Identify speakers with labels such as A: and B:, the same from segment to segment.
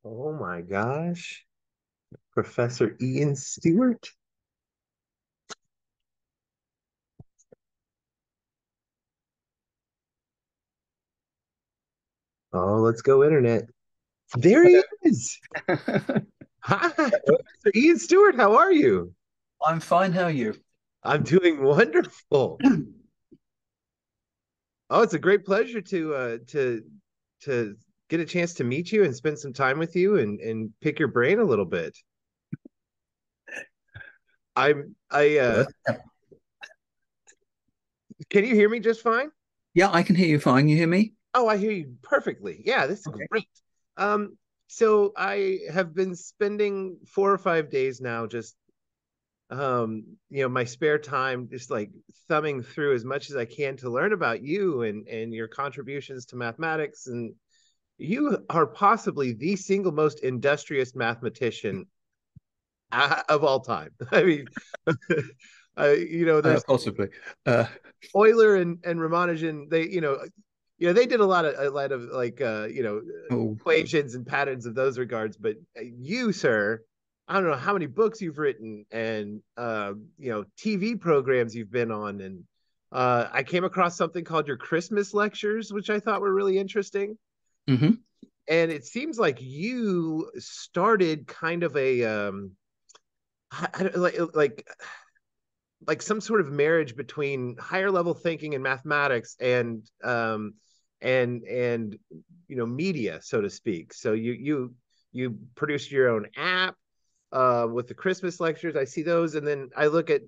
A: Oh my gosh. Professor Ian Stewart? Oh, let's go internet. There he is. Hi, Professor Ian Stewart. How are you?
B: I'm fine. How are you?
A: I'm doing wonderful. Oh, it's a great pleasure to get a chance to meet you and spend some time with you and pick your brain a little bit. I
B: Good.
A: can you hear me just fine?
B: Yeah, I can hear you fine. You hear me?
A: Oh, I hear you perfectly. Yeah, this is
B: Okay.
A: great. Um, so I have been spending 4 or 5 days now just my spare time just like thumbing through as much as I can to learn about you and your contributions to mathematics. And you are possibly the single most industrious mathematician of all time. I mean, there's
B: Possibly. Uh,
A: Euler and Ramanujan. They did a lot of like
B: oh,
A: equations and patterns of those regards. But you, sir, I don't know how many books you've written and TV programs you've been on, and I came across something called your Christmas lectures, which I thought were really interesting.
B: hmm.
A: And it seems like you started kind of a like some sort of marriage between higher level thinking and mathematics and media, so to speak. So you produced your own app with the Christmas lectures. I see those, and then I look at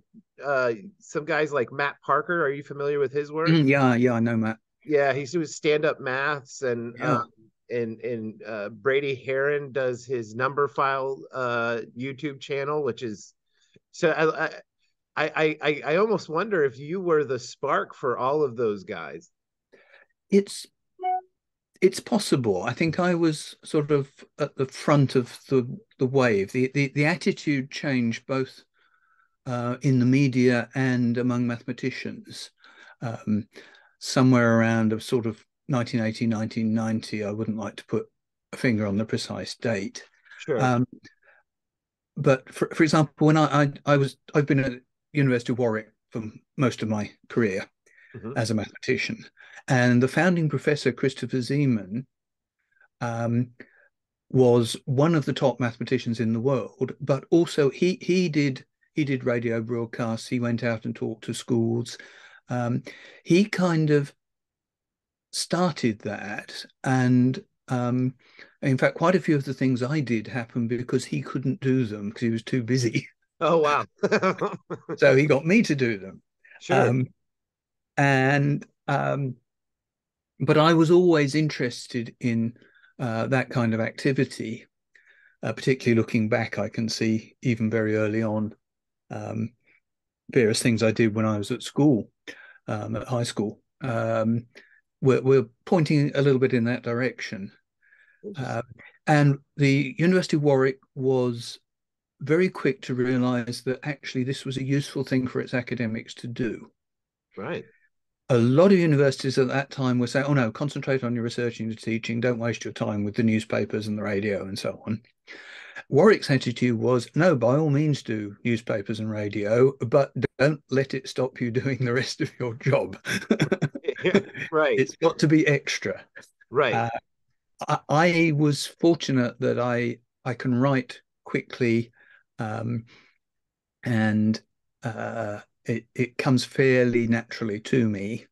A: some guys like Matt Parker. Are you familiar with his work?
B: Yeah, yeah, I know, Matt.
A: Yeah, he's doing stand up maths,
B: Yeah.
A: and Brady Heron does his number file YouTube channel, which is so I almost wonder if you were the spark for all of those guys.
B: It's it's possible. I think I was sort of at the front of the wave. The attitude changed both in the media and among mathematicians. Um, Somewhere around of sort of 1980, 1990. I wouldn't like to put a finger on the precise date.
A: Sure.
B: Um, but for example, when I've been at University of Warwick for most of my career
A: Hmm.
B: as a mathematician, and the founding professor Christopher Zeeman um, was one of the top mathematicians in the world. But also he did radio broadcasts. He went out and talked to schools. Um, he kind of started that, and in fact, quite a few of the things I did happened because he couldn't do them because he was too busy.
A: Oh wow.
B: So he got me to do them.
A: Sure.
B: Um, and But I was always interested in that kind of activity, particularly looking back. I can see even very early on um, various things I did when I was at school, at high school. We're pointing a little bit in that direction. Uh,
A: Interesting.
B: and the University of Warwick was very quick to realize that actually this was a useful thing for its academics to do.
A: Right.
B: A lot of universities at that time were saying, oh no, concentrate on your research and your teaching, don't waste your time with the newspapers and the radio and so on. Warwick's attitude was, no, by all means do newspapers and radio, but don't let it stop you doing the rest of your job.
A: Yeah. Right.
B: It's got to be extra.
A: Right.
B: Uh, I was fortunate that I can write quickly, um, and it comes fairly naturally to me.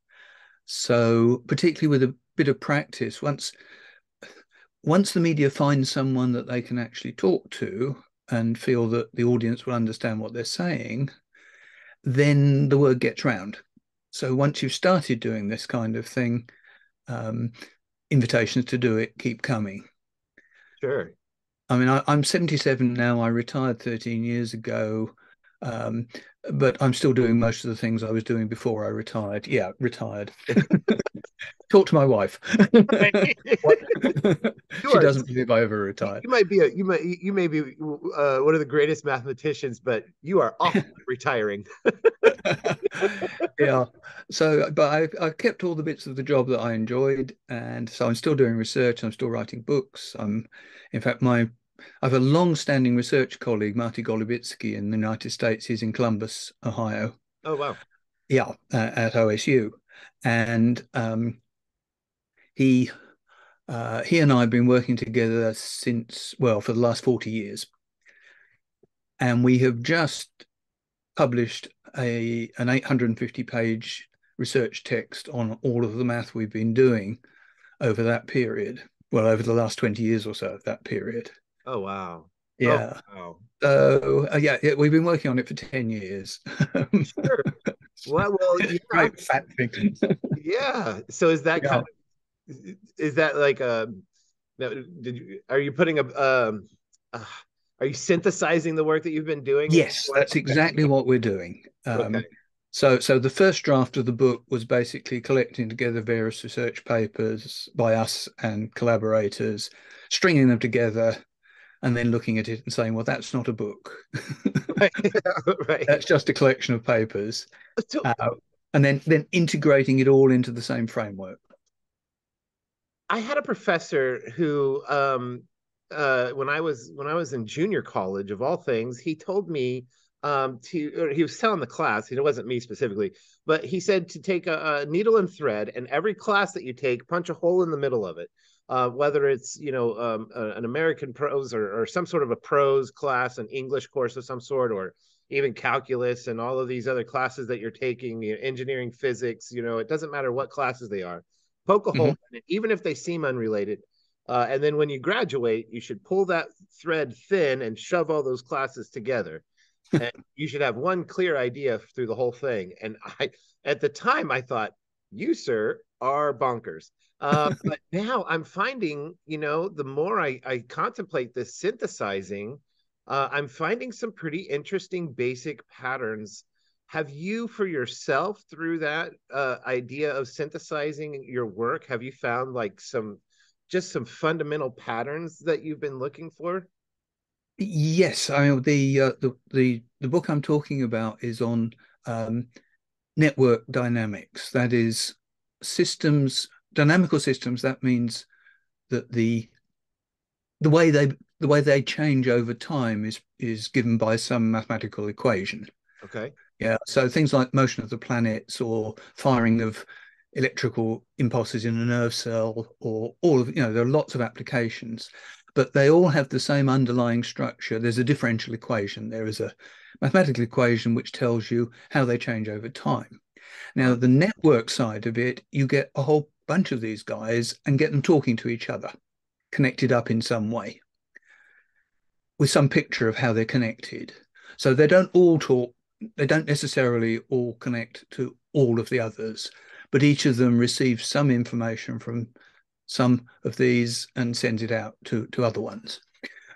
B: So particularly with a bit of practice, once the media finds someone that they can actually talk to and feel that the audience will understand what they're saying, then the word gets round. So once you've started doing this kind of thing, um, invitations to do it keep coming.
A: Sure.
B: I mean, I'm 77 now. I retired 13 years ago. Um, but I'm still doing most of the things I was doing before I retired. Yeah, retired. Talk to my wife.
A: Right. You
B: She
A: are
B: doesn't believe I ever retired.
A: you might be you may be one of the greatest mathematicians, but you are awful at retiring.
B: Yeah. So, but I kept all the bits of the job that I enjoyed, and so I'm still doing research. I'm still writing books. In fact, I have a long-standing research colleague, Marty Golubitsky, in the United States. He's in Columbus, Ohio.
A: Oh wow.
B: Yeah, at OSU, and he he and I have been working together since, well, for the last 40 years, and we have just published a an 850-page research text on all of the math we've been doing over that period. Well, over the last 20 years or so of that period.
A: Oh wow. Oh
B: Yeah.
A: wow.
B: So yeah, we've been working on it for 10 years.
A: Sure. Well, yeah,
B: Great fat thing.
A: yeah. So is that
B: Yeah.
A: kind of is that like now, are you putting uh, are you synthesizing the work that you've been doing into
B: Yes,
A: one?
B: that's exactly what we're doing.
A: Okay.
B: So the first draft of the book was basically collecting together various research papers by us and collaborators, stringing them together, and then looking at it and saying, well, that's not a book.
A: Right. Right.
B: That's just a collection of papers.
A: So
B: Uh, and then integrating it all into the same framework.
A: I had a professor who when I was in junior college of all things, he told me or he was telling the class, it wasn't me specifically, but he said to take a needle and thread, and every class that you take, punch a hole in the middle of it. Whether it's an American prose or some sort of a prose class, an English course of some sort, or even calculus and all of these other classes that you're taking, engineering, physics, it doesn't matter what classes they are, poke a hole
B: Mhm.
A: in it, even if they seem unrelated. And then when you graduate, you should pull that thread thin and shove all those classes together. And you should have one clear idea through the whole thing. And at the time, I thought, you, sir, are bonkers. But now I'm finding, the more I contemplate this synthesizing, I'm finding some pretty interesting basic patterns. Have you, for yourself, through that idea of synthesizing your work, have you found like some fundamental patterns that you've been looking for?
B: Yes, the book I'm talking about is on um, network dynamics. That is systems, dynamical systems. That means that the way they the way they change over time is given by some mathematical equation.
A: Okay.
B: Yeah, so things like motion of the planets or firing of electrical impulses in a nerve cell, or all of, there are lots of applications, but they all have the same underlying structure. There's a differential equation. There is a mathematical equation which tells you how they change over time. Now,
A: Wow.
B: the network side of it, you get a whole bunch of these guys and get them talking to each other, connected up in some way with some picture of how they're connected. So they don't all talk, they don't necessarily all connect to all of the others, but each of them receives some information from some of these and sends it out to other ones.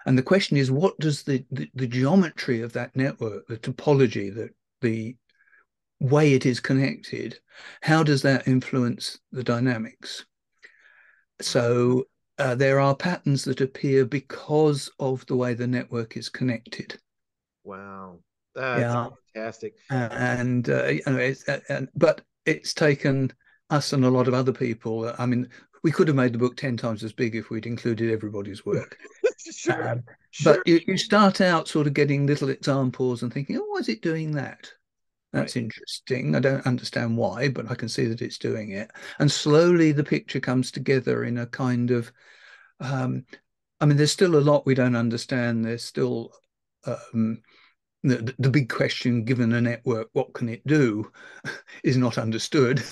B: And the question is, what does the geometry of that network, the topology, the way it is connected, how does that influence the dynamics? So there are patterns that appear because of the way the network is connected.
A: Wow. That's
B: Yeah,
A: fantastic.
B: and but it's taken us and a lot of other people. I mean, we could have made the book 10 times as big if we'd included everybody's work.
A: Sure.
B: But
A: Sure.
B: you start out sort of getting little examples and thinking, oh, why is it doing that?
A: Right.
B: That's interesting. I don't understand why, but I can see that it's doing it. And slowly the picture comes together in a kind of, um, I mean, there's still a lot we don't understand. There's still um, the big question, given a network, what can it do, is not understood.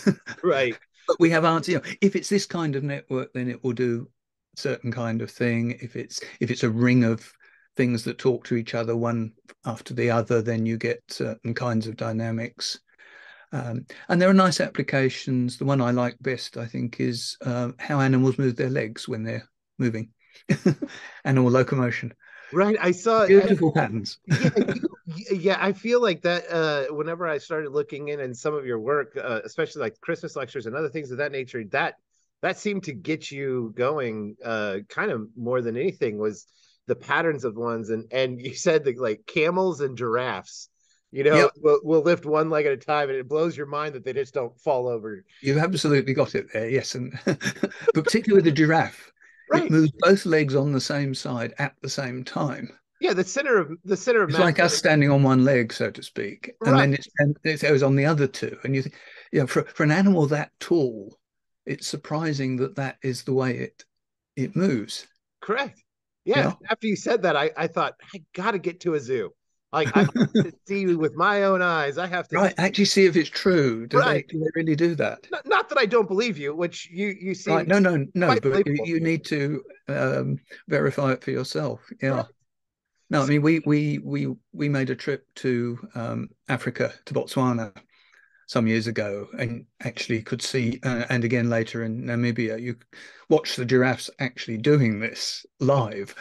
A: Right.
B: But we have answers. If it's this kind of network, then it will do a certain kind of thing. If it's a ring of things that talk to each other one after the other, then you get certain kinds of dynamics. And there are nice applications. The one I like best, I think, is how animals move their legs when they're moving. Animal locomotion.
A: Right. I saw
B: Beautiful patterns.
A: yeah, Yeah, I feel like that whenever I started looking in some of your work, especially like Christmas lectures and other things of that nature, that seemed to get you going kind of more than anything was the patterns of ones. And you said that like camels and giraffes,
B: Yep,
A: will lift one leg at a time, and it blows your mind that they just don't fall over.
B: you've absolutely got it there. Yes, and but particularly with the giraffe, it
A: Right.
B: moves both legs on the same side at the same time.
A: Yeah, the center of
B: It's
A: mass.
B: like us standing on one leg, so to speak, and
A: Right.
B: then it goes on the other two. And you think, for an animal that tall, it's surprising that that is the way it moves.
A: Correct. Yeah.
B: Yeah,
A: After you said that, I thought I got to get to a zoo. Like I have to see with my own eyes. I have to
B: right.
A: see.
B: Actually, see if it's true. Do they
A: Right.
B: do they really do that?
A: Not that I don't believe you, which you
B: Right.
A: seem
B: No, no, no.
A: quite
B: But
A: believable.
B: you need to verify it for yourself.
A: Right.
B: Yeah. No, I
A: So,
B: mean we made a trip to Africa, to Botswana some years ago, and actually could see, and again later in Namibia, you watch the giraffes actually doing this live.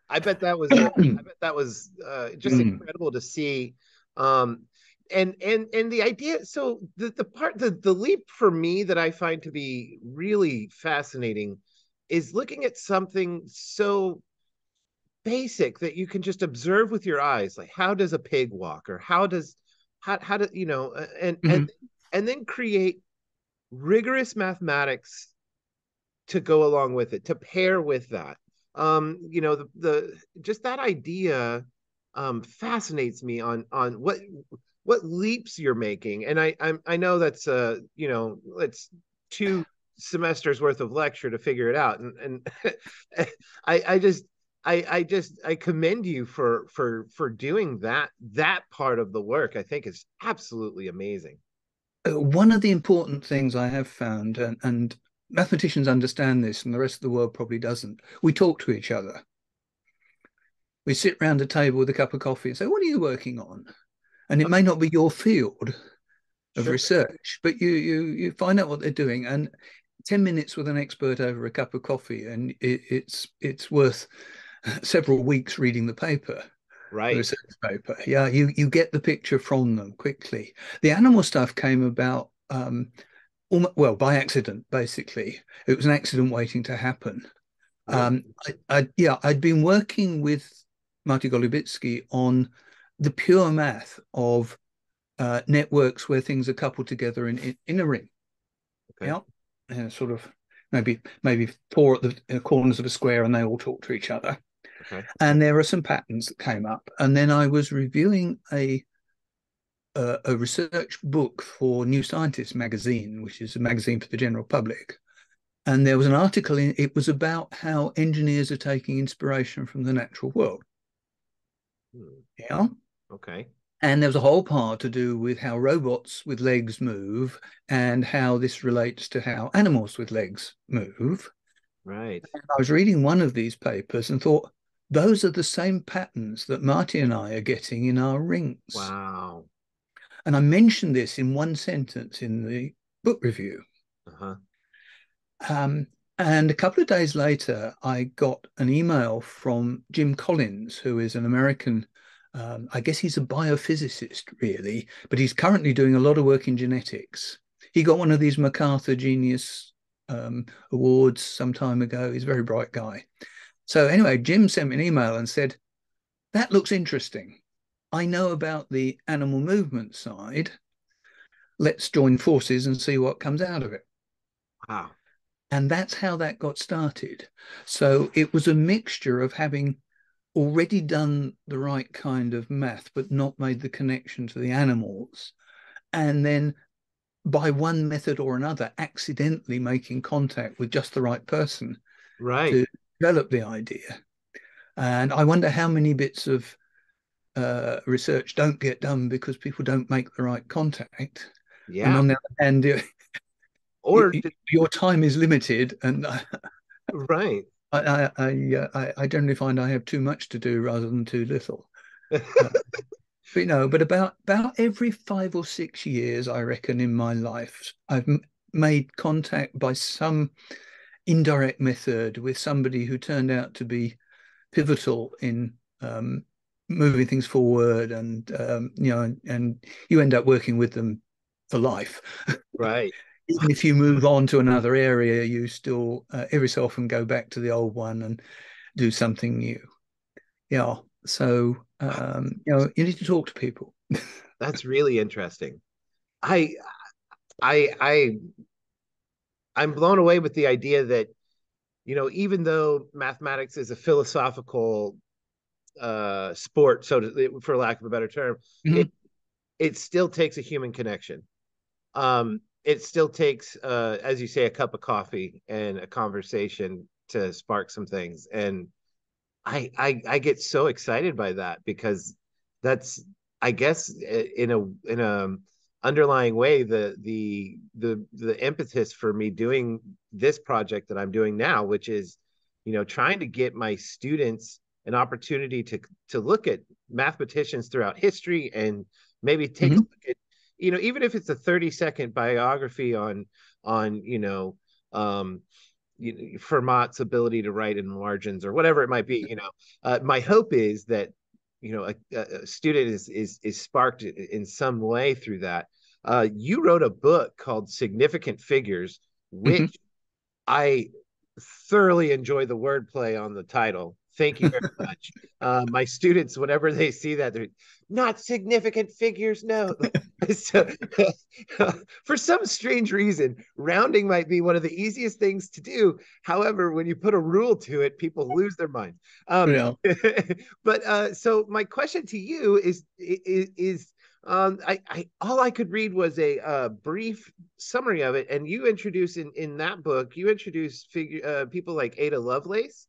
A: I bet that was just
B: Mm.
A: incredible to see. Um, and the idea. So the leap for me that I find to be really fascinating is looking at something so basic that you can just observe with your eyes, like how does a pig walk, or how do
B: Mhm.
A: and then create rigorous mathematics to go along with it, to pair with that. The just that idea fascinates me on what leaps you're making. And I know that's it's 2 semesters worth of lecture to figure it out. And I just I commend you for doing that part of the work. I think is absolutely amazing.
B: One of the important things I have found, and mathematicians understand this, and the rest of the world probably doesn't. We talk to each other. We sit round a table with a cup of coffee and say, "What are you working on?" And it may not be your field of
A: Sure.
B: research, but you find out what they're doing, and 10 minutes with an expert over a cup of coffee, and it's worth several weeks reading the paper, the
A: Right.
B: research paper. Yeah, you get the picture from them quickly. The animal stuff came about well by accident, basically. It was an accident waiting to happen.
A: Really.
B: I'd been working with Marty Golubitsky on the pure math of networks where things are coupled together in a ring.
A: Okay.
B: Yeah, and sort of maybe four at the corners of a square, and they all talk to each other.
A: Okay.
B: And there are some patterns that came up, and then I was reviewing a research book for New Scientist magazine, which is a magazine for the general public. And there was an article in it was about how engineers are taking inspiration from the natural world.
A: Hmm.
B: Yeah.
A: Okay.
B: And there was a whole part to do with how robots with legs move and how this relates to how animals with legs move.
A: Right.
B: I was reading one of these papers and thought, those are the same patterns that Marty and I are getting in our rings.
A: Wow.
B: And I mentioned this in one sentence in the book review.
A: Uh-huh.
B: Um, and a couple of days later, I got an email from Jim Collins, who is an American. I guess he's a biophysicist, really, but he's currently doing a lot of work in genetics. He got one of these MacArthur Genius Awards some time ago. He's a very bright guy. So, anyway, Jim sent me an email and said, that looks interesting. I know about the animal movement side. Let's join forces and see what comes out of it.
A: Wow.
B: And that's how that got started. So it was a mixture of having already done the right kind of math, but not made the connection to the animals. And then by one method or another, accidentally making contact with just the right person
A: Right.
B: to develop the idea. And I wonder how many bits of research don't get done because people don't make the right contact. And
A: Yeah.
B: on the other hand,
A: Or did,
B: your time is limited, and
A: right.
B: I generally find I have too much to do rather than too little. Uh, but about every 5 or 6 years, I reckon, in my life, I've made contact by some indirect method with somebody who turned out to be pivotal in moving things forward, and and you end up working with them for life.
A: Right.
B: Even if you move on to another area, you still every so often go back to the old one and do something new. Yeah. So you need to talk to people.
A: That's really interesting. I I I'm blown away with the idea that, even though mathematics is a philosophical sport, for lack of a better term, it
B: Mhm.
A: it still takes a human connection. It still takes, as you say, a cup of coffee and a conversation to spark some things. And I get so excited by that because that's, I guess, in a underlying way, the impetus for me doing this project that I'm doing now, which is, trying to get my students an opportunity to look at mathematicians throughout history, and maybe take a
B: Mhm.
A: look at, even if it's a 30-second biography on Fermat's ability to write in margins, or whatever it might be. My hope is that, a student is sparked in some way through that. You wrote a book called Significant Figures,
B: Mhm.
A: which I thoroughly enjoy the wordplay on the title. Thank you very much. My students, whenever they see that, they're not significant figures. No. So, for some strange reason, rounding might be one of the easiest things to do. However, when you put a rule to it, people lose their minds.
B: Yeah.
A: But so my question to you is I all I could read was a brief summary of it, and you introduce in that book, you introduce people like Ada Lovelace,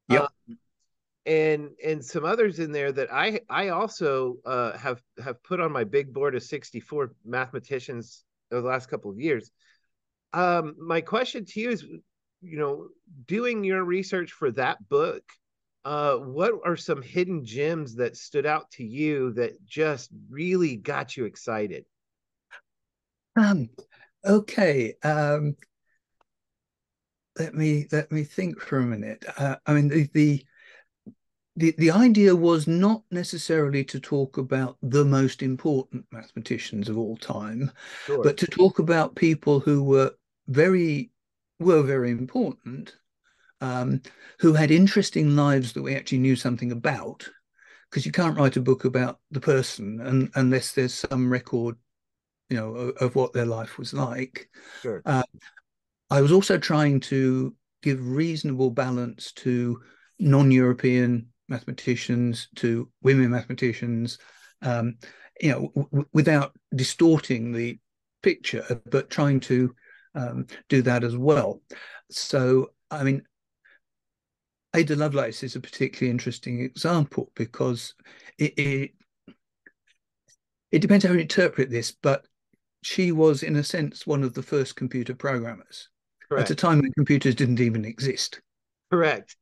A: uh,
B: Yep.
A: and some others in there that I also have put on my big board of 64 mathematicians over the last couple of years. My question to you is, you know, doing your research for that book, what are some hidden gems that stood out to you that just really got you excited?
B: Um, okay. Let me think for a minute. I mean, the idea was not necessarily to talk about the most important mathematicians of all time,
A: Sure,
B: but to talk about people who very very important, um, who had interesting lives that we actually knew something about. Because you can't write a book about the person unless there's some record, of what their life was like.
A: sure.
B: Uh, I was also trying to give reasonable balance to non-European mathematicians, to women mathematicians, um, without distorting the picture, but trying to do that as well. So, I mean, Ada Lovelace is a particularly interesting example because it it depends how you interpret this, but she was, in a sense, one of the first computer programmers at a
A: Correct.
B: time when computers didn't even exist.
A: Correct.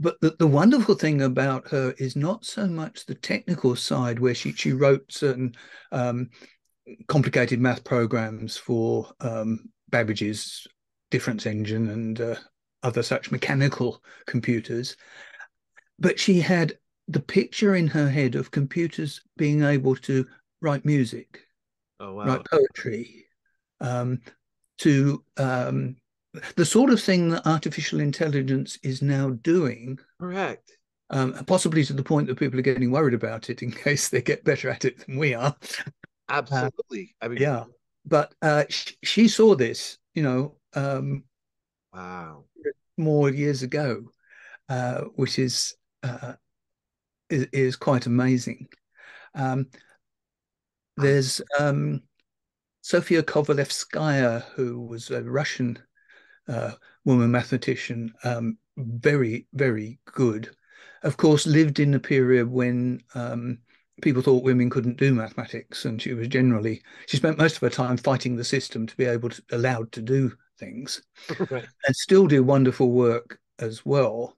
B: But the wonderful thing about her is not so much the technical side, where she wrote certain um, complicated math programs for Babbage's difference engine and other such mechanical computers, but she had the picture in her head of computers being able to write music,
A: Oh,
B: write
A: wow.
B: poetry, um, to the sort of thing that artificial intelligence is now doing,
A: Correct.
B: possibly to the point that people are getting worried about it in case they get better at it than we are. Uh,
A: Absolutely. I mean,
B: yeah, but she saw this,
A: wow.
B: more years ago, which is quite amazing. Um,
A: I
B: there's Sofia Kovalevskaya, who was a Russian uh, woman mathematician, very, very good. Of course, lived in a period when people thought women couldn't do mathematics, and she spent most of her time fighting the system to be allowed to do things,
A: right.
B: and still do wonderful work as well.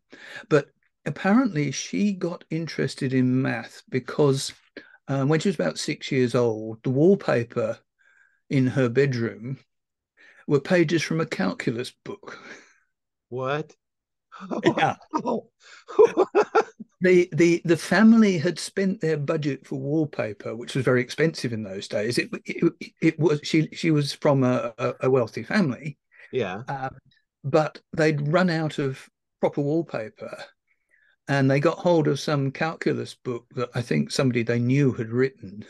B: But apparently, she got interested in math because when she was about 6 years old, the wallpaper in her bedroom were pages from a calculus book.
A: What?
B: Yeah. The family had spent their budget for wallpaper, which was very expensive in those days. It was she was from a wealthy family,
A: Yeah.
B: um, but they'd run out of proper wallpaper, and they got hold of some calculus book that I think somebody they knew had written,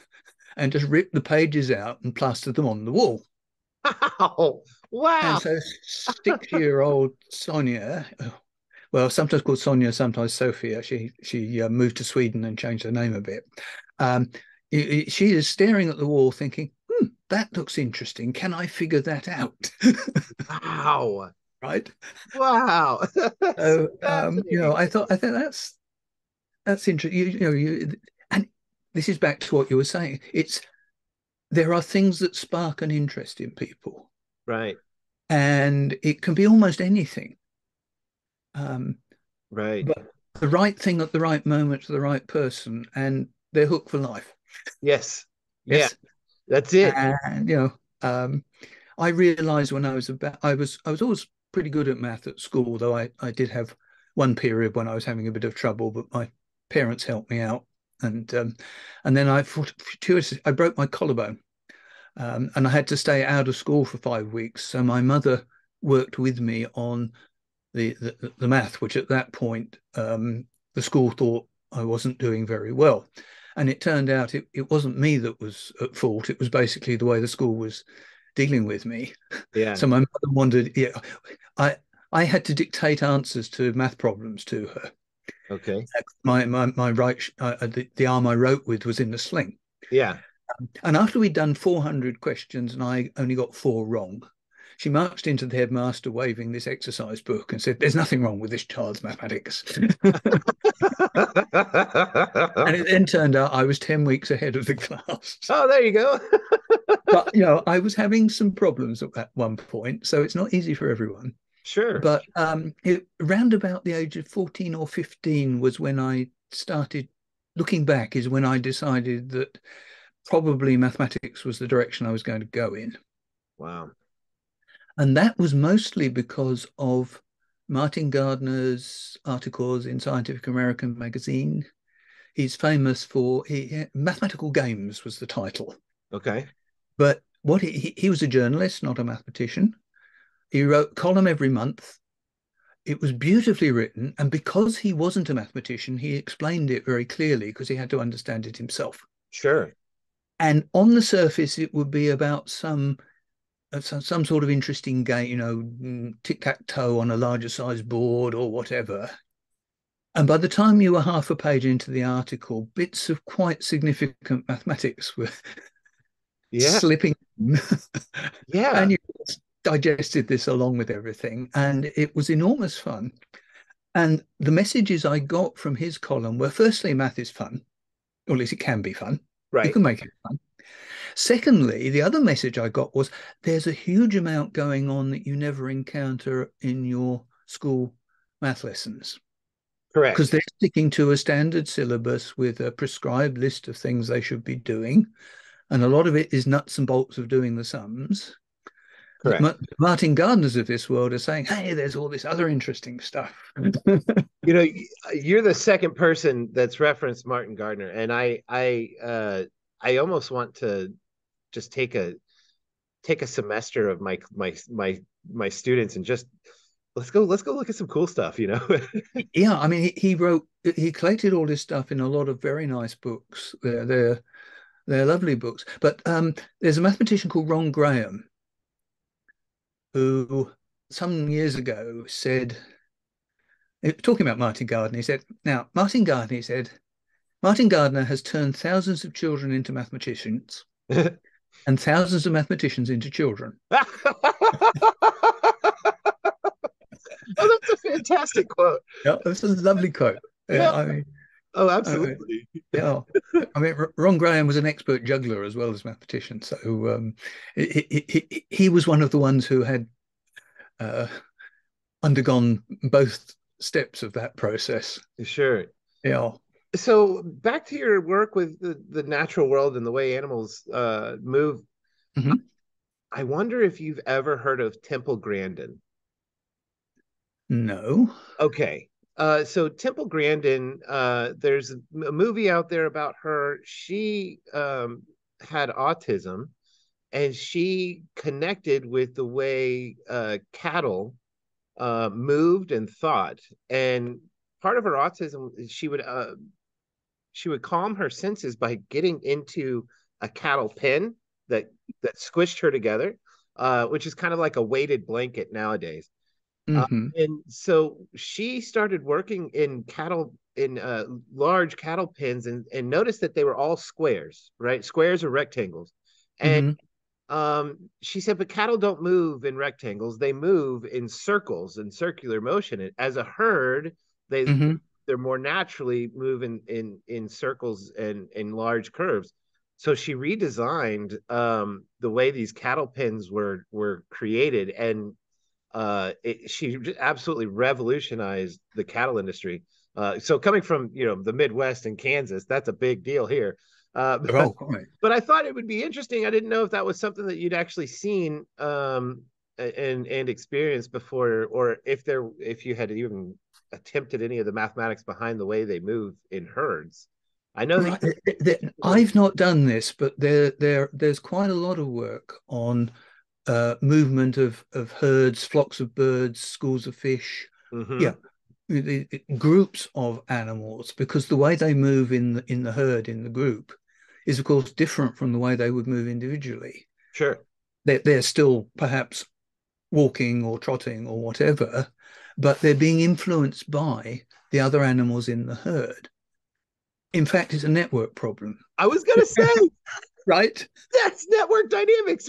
B: and just ripped the pages out and plastered them on the wall.
A: Wow.
B: And
A: Wow.
B: so 6-year-old Sonia, well, sometimes called Sonia, sometimes Sophia. She moved to Sweden and changed her name a bit. Um, she is staring at the wall, thinking, "That looks interesting. Can I figure that out?"
A: Wow.
B: Right.
A: Wow. That's
B: So,
A: fascinating.
B: I think that's interesting. And this is back to what you were saying. There are things that spark an interest in people,
A: Right.
B: and it can be almost anything. Um,
A: Right.
B: but the right thing at the right moment to the right person, and they're hooked for life.
A: Yes. Yeah.
B: Yes.
A: That's it.
B: And I realized when I was always pretty good at math at school, though I did have one period when I was having a bit of trouble, but my parents helped me out. And then I broke my collarbone, and I had to stay out of school for 5 weeks. So my mother worked with me on the math, which at that point the school thought I wasn't doing very well. And it turned out it wasn't me that was at fault. It was basically the way the school was dealing with me.
A: Yeah.
B: So my mother wondered, yeah, I I had to dictate answers to math problems to her.
A: Okay.
B: My right, the arm I wrote with was in the sling.
A: Yeah.
B: And after we'd done 400 questions and I only got four wrong, she marched into the headmaster waving this exercise book and said, "There's nothing wrong with this child's mathematics." And it then turned out I was 10 weeks ahead of the class.
A: Oh, there you go.
B: But, I was having some problems at one point, so it's not easy for everyone.
A: Sure.
B: But around about the age of 14 or 15 was when I started, looking back, is when I decided that probably mathematics was the direction I was going to go in.
A: Wow.
B: And that was mostly because of Martin Gardner's articles in Scientific American magazine. He's famous for Mathematical Games was the title.
A: Okay.
B: But he was a journalist, not a mathematician. He wrote a column every month. It was beautifully written. And because he wasn't a mathematician, he explained it very clearly because he had to understand it himself.
A: Sure.
B: And on the surface, it would be about some sort of interesting game, tic-tac-toe on a larger size board or whatever. And by the time you were half a page into the article, bits of quite significant mathematics were
A: Yeah.
B: slipping in.
A: Yeah.
B: And you digested this along with everything. And it was enormous fun. And the messages I got from his column were, firstly, math is fun, or at least it can be fun. You
A: Right.
B: can make it fun. Secondly, the other message I got was there's a huge amount going on that you never encounter in your school math lessons because
A: Correct.
B: they're sticking to a standard syllabus with a prescribed list of things they should be doing. And a lot of it is nuts and bolts of doing the sums.
A: Correct.
B: Martin Gardners of this world are saying, hey, there's all this other interesting stuff.
A: You know, you're the second person that's referenced Martin Gardner, and I almost want to just take a semester of my students and just let's go look at some cool stuff, you know.
B: Yeah, I mean, he collected all this stuff in a lot of very nice books. They're lovely books. But there's a mathematician called Ron Graham who some years ago said, talking about Martin Gardner, he said, now, Martin Gardner has turned thousands of children into mathematicians and thousands of mathematicians into children.
A: Oh, that's a fantastic quote.
B: Yeah, that's a lovely quote. Yeah,
A: Yeah. Oh,
B: I mean,
A: absolutely.
B: yeah. I mean, Ron Graham was an expert juggler as well as mathematician. So he was one of the ones who had uh, undergone both steps of that process.
A: Sure.
B: Yeah.
A: So back to your work with the natural world and the way animals move.
B: Mhm.
A: I wonder if you've ever heard of Temple Grandin.
B: No.
A: Okay. So Temple Grandin, there's a movie out there about her. She had autism, and she connected with the way cattle moved and thought. And part of her autism, she would calm her senses by getting into a cattle pen that squished her together, which is kind of like a weighted blanket nowadays.
B: Hmm.
A: And so she started working in large cattle pens, and noticed that they were all squares, right? Squares or rectangles. And
B: Hmm.
A: she said, but cattle don't move in rectangles; they move in circles and circular motion. And as a herd, they
B: Hmm.
A: they're more naturally move in circles and in large curves. So she redesigned the way these cattle pens were created, and she absolutely revolutionized the cattle industry. So coming from the Midwest and Kansas, that's a big deal here.
B: Oh, right.
A: But I thought it would be interesting. I didn't know if that was something that you'd actually seen and experienced before, or if you had even attempted any of the mathematics behind the way they move in herds. I know that
B: Right. I've not done this, but there's quite a lot of work on movement of herds, flocks of birds, schools of fish.
A: mm-hmm,
B: Yeah, groups of animals, because the way they move in the herd, in the group, is of course different from the way they would move individually.
A: sure,
B: They're still perhaps walking or trotting or whatever, but they're being influenced by the other animals in the herd. In fact, it's a network problem,
A: I was gonna say
B: right?
A: that's network dynamics.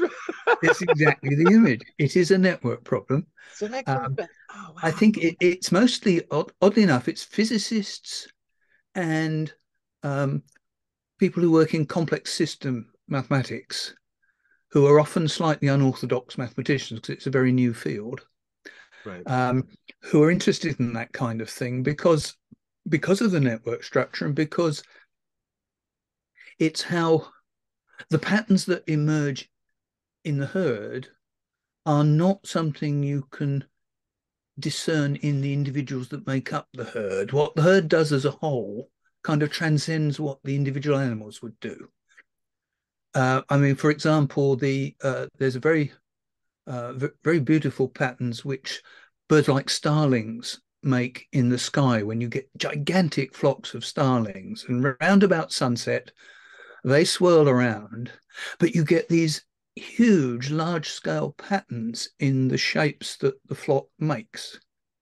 B: It's exactly the image. It is a network problem.
A: So that comes
B: Um,
A: back. Oh
B: I
A: wow.
B: think it's mostly, oddly enough, it's physicists and um, people who work in complex system mathematics, who are often slightly unorthodox mathematicians because it's a very new field,
A: Right.
B: um, who are interested in that kind of thing because of the network structure and because it's how the patterns that emerge in the herd are not something you can discern in the individuals that make up the herd. What the herd does as a whole kind of transcends what the individual animals would do. I mean, for example, there's a very beautiful patterns which birds like starlings make in the sky when you get gigantic flocks of starlings, and round about sunset they swirl around, but you get these huge, large scale patterns in the shapes that the flock makes.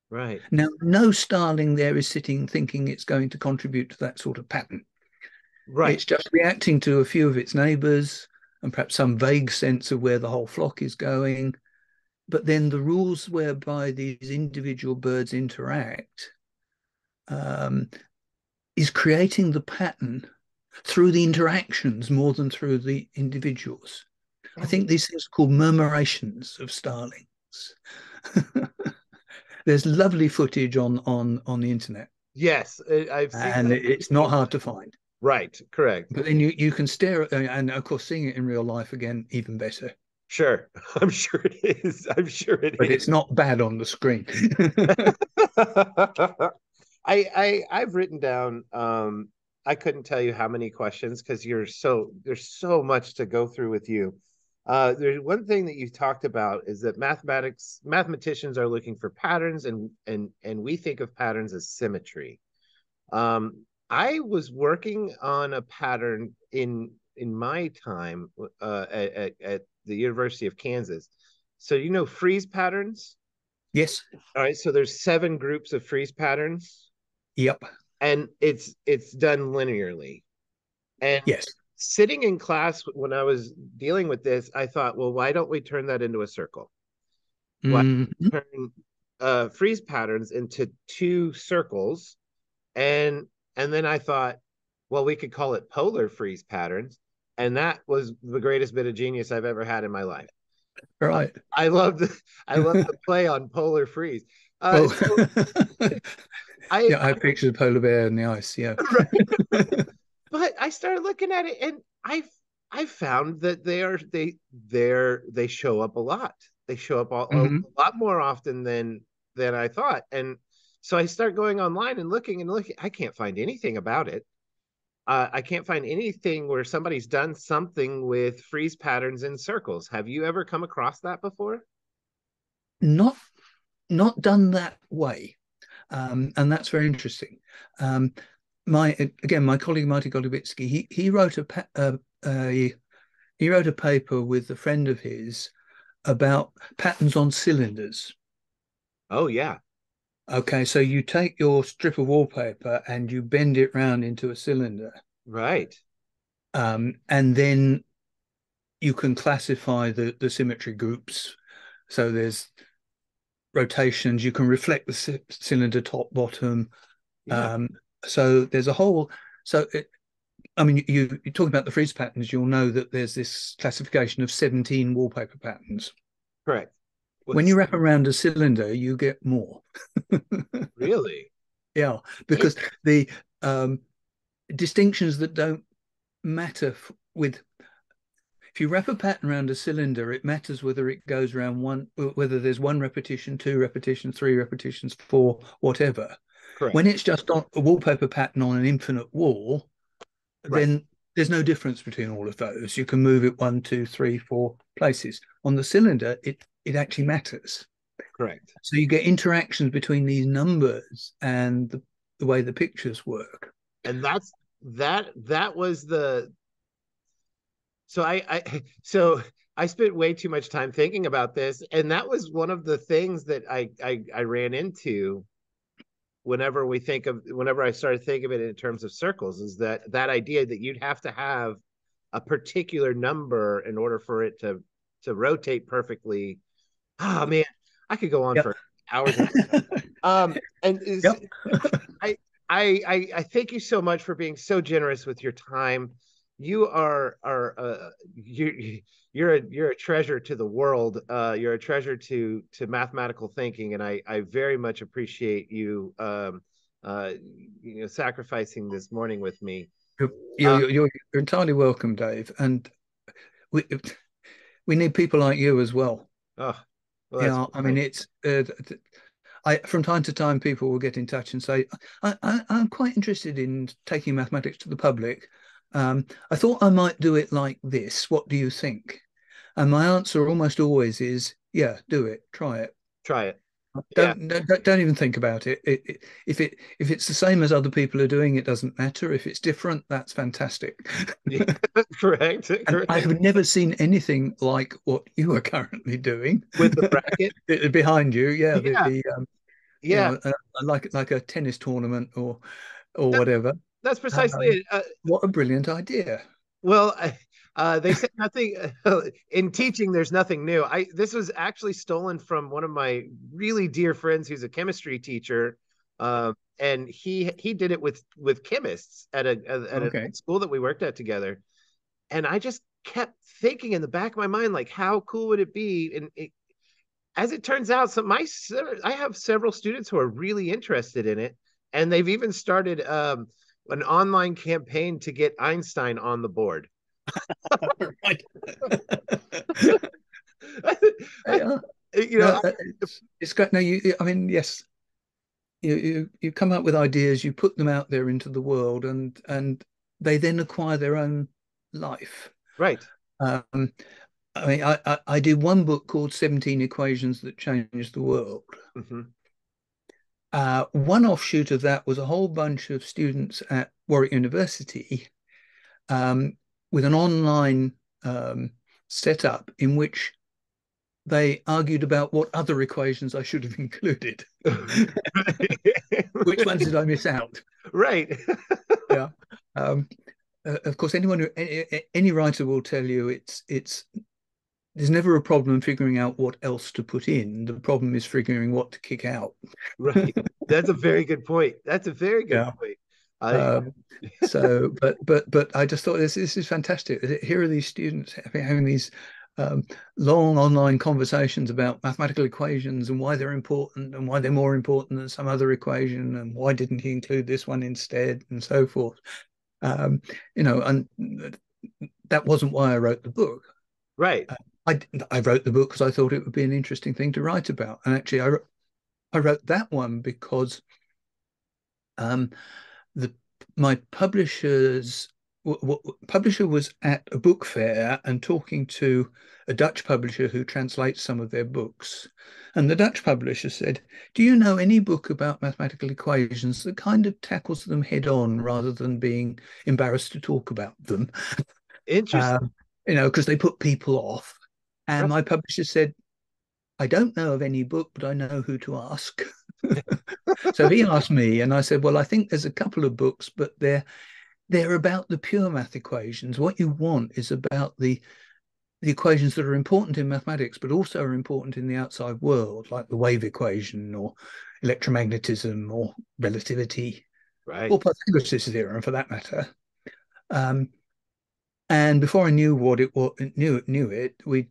A: Right.
B: Now, no starling there is sitting thinking it's going to contribute to that sort of pattern.
A: Right.
B: It's just reacting to a few of its neighbors and perhaps some vague sense of where the whole flock is going. But then the rules whereby these individual birds interact um, is creating the pattern through the interactions more than through the individuals. I
A: Oh,
B: think these things are called murmurations of starlings. There's lovely footage on the internet,
A: yes, I've seen
B: and
A: that.
B: it's not hard to find.
A: Right. Correct.
B: But then you can stare at, and of course, seeing it in real life again, even better.
A: Sure. I'm sure it is. I'm sure it
B: But
A: is.
B: it's not bad on the screen.
A: I've written down I couldn't tell you how many questions because there's so much to go through with you. There's one thing that you talked about is that mathematicians are looking for patterns, and we think of patterns as symmetry. I was working on a pattern in my time at the University of Kansas. So freeze patterns.
B: Yes.
A: All right, so there's 7 groups of freeze patterns,
B: Yep.
A: and it's done linearly. And
B: Yes.
A: sitting in class when I was dealing with this, I thought, well, why don't we turn that into a circle? Why
B: Mm-hmm.
A: turn freeze patterns into 2 circles? And then I thought, well, we could call it polar freeze patterns, and that was the greatest bit of genius I've ever had in my life.
B: Right.
A: I love the I love the play on polar freeze.
B: Oh,
A: So I
B: yeah, I picture the polar bear in the ice. Yeah.
A: but I started looking at it, and I found that they show up a lot. They show up a
B: Hmm.
A: lot more often than I thought. And So I start going online and looking. I can't find anything about it. I can't find anything where somebody's done something with freeze patterns in circles. Have you ever come across that before?
B: Not not done that way, and that's very interesting. Um, my colleague Marty Golubitsky, he wrote he wrote a paper with a friend of his about patterns on cylinders.
A: Oh yeah,
B: Okay, so you take your strip of wallpaper and you bend it round into a cylinder,
A: right,
B: and then you can classify the symmetry groups. So there's rotations. You can reflect the cylinder top, bottom.
A: yeah,
B: Um, so there's a whole. So I mean, you're talking about the freeze patterns. You'll know that there's this classification of 17 wallpaper patterns.
A: correct.
B: When you
A: What's
B: wrap around a cylinder, you get more.
A: really
B: Yeah,
A: it?
B: because the distinctions that don't matter with if you wrap a pattern around a cylinder, it matters whether it goes around one, whether there's one repetition, two repetitions, three repetitions, four, whatever.
A: Correct.
B: When it's just on a wallpaper pattern on an infinite wall,
A: Right.
B: then there's no difference between all of those. You can move it one, two, three, four places. On the cylinder, it actually matters.
A: Correct.
B: So you get interactions between these numbers and the way the pictures work.
A: And that was the so so I spent way too much time thinking about this, and that was one of the things that I ran into whenever I started thinking of it in terms of circles, is that idea that you'd have to have a particular number in order for it to rotate perfectly. Oh man, I could go on
B: Yep.
A: for hours and and is
B: Yep.
A: I I thank you so much for being so generous with your time. You are you're a treasure to the world. You're a treasure to mathematical thinking, and I very much appreciate you uh, sacrificing this morning with me.
B: You're,
A: Uh,
B: you're entirely welcome, Dave. And we we need people like you as well.
A: oh, well, that's
B: Yeah, I mean,
A: kind.
B: it's I from time to time people will get in touch and say, I'm quite interested in taking mathematics to the public. I thought I might do it like this. What do you think? And my answer almost always is, yeah, do it, try it.
A: Try it. Yeah,
B: Don't even think about it. If it's the same as other people are doing, it doesn't matter. If it's different, that's fantastic.
A: yeah. Correct.
B: And I
A: Correct.
B: have never seen anything like what you are currently doing
A: With the bracket.
B: behind you. Yeah,
A: Yeah,
B: you
A: yeah.
B: know, like a tennis tournament or
A: That,
B: whatever.
A: that's precisely
B: Um,
A: it.
B: what a brilliant idea!
A: Well, they said nothing in teaching. There's nothing new. I This was actually stolen from one of my really dear friends, who's a chemistry teacher, and he did it with chemists at an
B: Okay.
A: old school that we worked at together. And I just kept thinking in the back of my mind, like, how cool would it be? And as it turns out, I have several students who are really interested in it, and they've even started an online campaign to get Einstein on the board.
B: Right.
A: I,
B: Yeah.
A: you know,
B: No, it's great. No, I mean, yes, you come up with ideas, you put them out there into the world, and they then acquire their own life.
A: right.
B: Um, I mean, I did one book called 17 Equations That Changed the World.
A: Hmm.
B: One offshoot of that was a whole bunch of students at Warwick University um, with an online um, setup in which they argued about what other equations I should have included. Which ones did I miss out?
A: Right.
B: Yeah. Um, of course, any writer will tell you it's there's never a problem figuring out what else to put in. The problem is figuring what to kick out.
A: Right. That's a very good point. That's a very good
B: Yeah.
A: point.
B: Um, so, but I just thought this is fantastic. Here are these students having these um, long online conversations about mathematical equations and why they're important and why they're more important than some other equation and why didn't he include this one instead and so forth. Um, and that wasn't why I wrote the book.
A: Right.
B: Uh, I wrote the book because I thought it would be an interesting thing to write about. And actually, I wrote that one because um, the my publisher was at a book fair and talking to a Dutch publisher who translates some of their books. And the Dutch publisher said, "Do you know any book about mathematical equations that kind of tackles them head on rather than being embarrassed to talk about them?"
A: Interesting.
B: Um, because they put people off. And
A: Right.
B: my publisher said, "I don't know of any book, but I know who to ask." So he asked me, and I said, "Well, I think there's a couple of books, but they're about the pure math equations. What you want is about the equations that are important in mathematics, but also are important in the outside world, like the wave equation or electromagnetism or relativity
A: Right.
B: or Pythagoras' theorem for that matter." Um, and before I knew what it was, knew it, we'd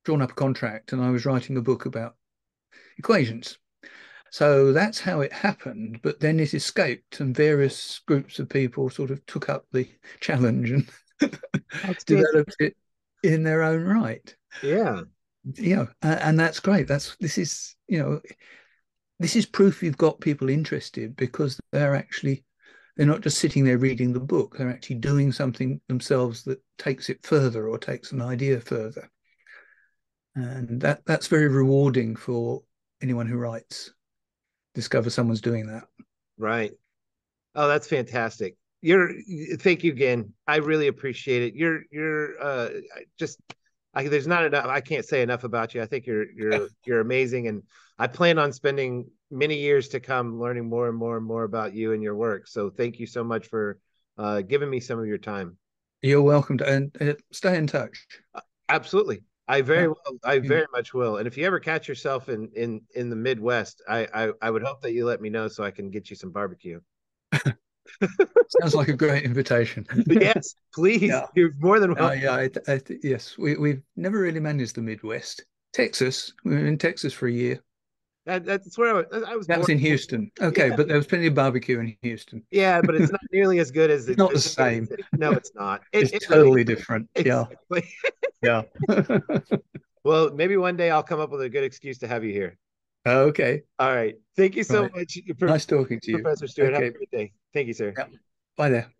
B: drawn up a contract, and I was writing a book about equations. So that's how it happened. But then it escaped, and various groups of people sort of took up the challenge and
A: That's
B: developed
A: fantastic.
B: it in their own right.
A: Yeah.
B: And that's great. This is proof you've got people interested because they're not just sitting there reading the book. They're actually doing something themselves that takes it further or takes an idea further. And that's very rewarding for anyone who writes. Discover someone's doing that.
A: Right. Oh, that's fantastic. Thank you again. I really appreciate it. Just there's not enough. I can't say enough about you. I think you're amazing, and I plan on spending many years to come learning more and more and more about you and your work. So thank you so much for giving me some of your time.
B: You're welcome to, and stay in touch.
A: Absolutely.
B: Yeah.
A: I
B: Yeah.
A: very much will. And if you ever catch yourself in the Midwest, I would hope that you let me know so I can get you some barbecue.
B: Sounds like a great invitation.
A: Yes, please.
B: Yeah.
A: You're more than welcome.
B: Yeah. Yes. We've never really managed the Midwest. Texas. We were in Texas for a year.
A: That's where I was
B: That
A: born.
B: was in Houston. Okay,
A: Yeah,
B: but there was plenty of barbecue in Houston.
A: yeah, but it's not nearly as good as
B: It's not the
A: as the big
B: same.
A: city. No, it's not.
B: It's
A: It really
B: totally different. Yeah.
A: exactly.
B: Yeah.
A: Well, maybe one day I'll come up with a good excuse to have you here.
B: Okay.
A: All right. Thank you so
B: Right.
A: much,
B: Nice talking to you.
A: Professor Stewart. Have
B: Okay.
A: a great day. Thank you, sir.
B: Yeah. Bye there.